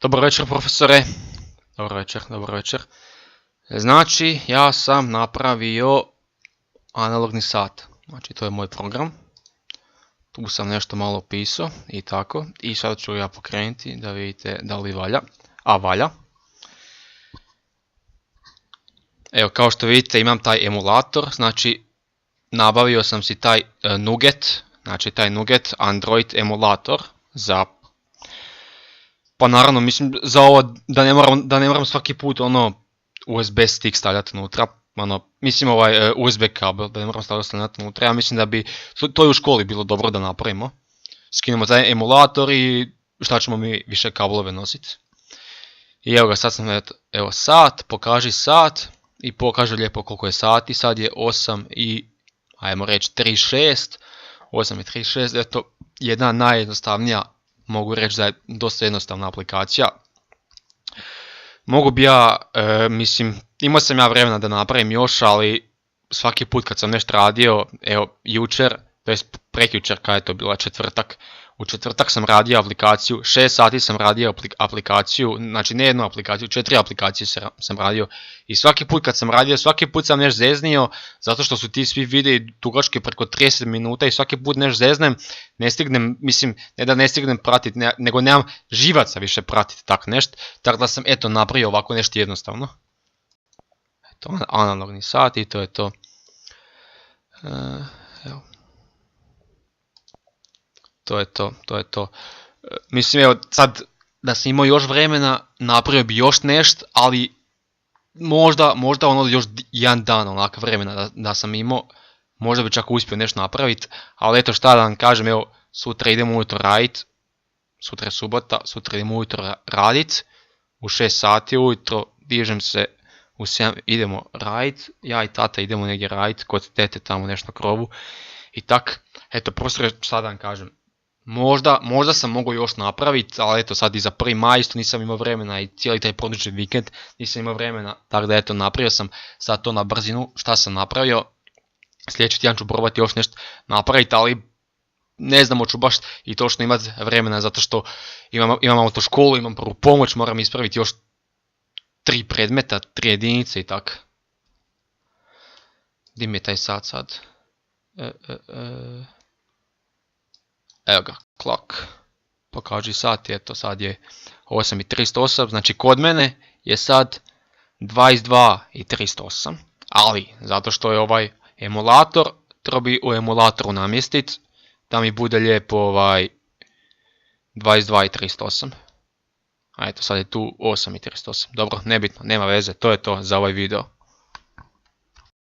Dobro večer, profesore. Dobro večer. Znači, ja sam napravio analogni sat. Znači, to je moj program. Tu sam nešto malo pisao i tako. I sad ću ja pokrenuti da vidite da li valja. A valja. Evo, kao što vidite imam taj emulator. Znači, nabavio sam si taj Nuget. Znači, taj Nuget Android emulator za... Pa naravno, mislim, za ovo da ne moram svaki put USB stick stavljati unutra, mislim USB kabel, da ne moram stavljati unutra, ja mislim da bi to i u školi bilo dobro da napravimo. Skinemo taj emulator i šta ćemo mi više kablove nositi. I evo ga, sad sam, evo sat, pokaži sat i pokaže lijepo koliko je sati, sad je 8 i, ajmo reći 36, 8 i 36, eto, jedna najjednostavnija, mogu reći da je dosta jednostavna aplikacija. Mogu bi ja, mislim, imao sam ja vremena da napravim još, ali svaki put kad sam nešto radio, evo jučer, to je prekjučer kada je to bila četvrtak, u četvrtak sam radio aplikaciju, 6 sati sam radio aplikaciju, znači ne jednu aplikaciju, 4 aplikacije sam radio i svaki put kad sam radio, svaki put sam nešto zeznio, zato što su ti svi videi dugački preko 30 minuta i svaki put nešto zeznem, ne stignem, mislim, ne da ne stignem pratiti, nego nemam živaca više pratiti tak nešto, tako da sam eto napravio ovako nešto jednostavno. Eto, analogni sat i to je to. Evo. To je to. Mislim, evo, sad da sam imao još vremena, napravio bi još nešto, ali možda još jedan dan onaka vremena da sam imao, možda bi čak uspio nešto napraviti, ali eto šta da vam kažem, evo, sutra idemo ujutro radit, sutra je subota, sutra idemo ujutro radit, u 6 sati ujutro, dižem se, u 7 idemo radit, ja i tata idemo negdje radit, kod tete tamo nešto na krovu, i tak, eto, profesore, šta da vam kažem, možda sam mogao još napraviti, ali eto sad i za 1. maj isto nisam imao vremena i cijeli taj produžni vikend nisam imao vremena, tako da eto napravio sam sad to na brzinu šta sam napravio. Sljedeći tjedan ću probati još nešto napraviti, ali ne znam hoću baš i točno imati vremena zato što imam autoškolu, imam prvu pomoć, moram ispraviti još 3 predmeta, 3 jedinice i tako. Gdje mi je taj sat sad? Evo ga, clock, pokaži sat, eto sad je 8:38, znači kod mene je sad 22:38, ali zato što je ovaj emulator, treba bi u emulatoru namjestiti da mi bude lijepo 22:38, a eto sad je tu 8:38, dobro, nebitno, nema veze, to je to za ovaj video.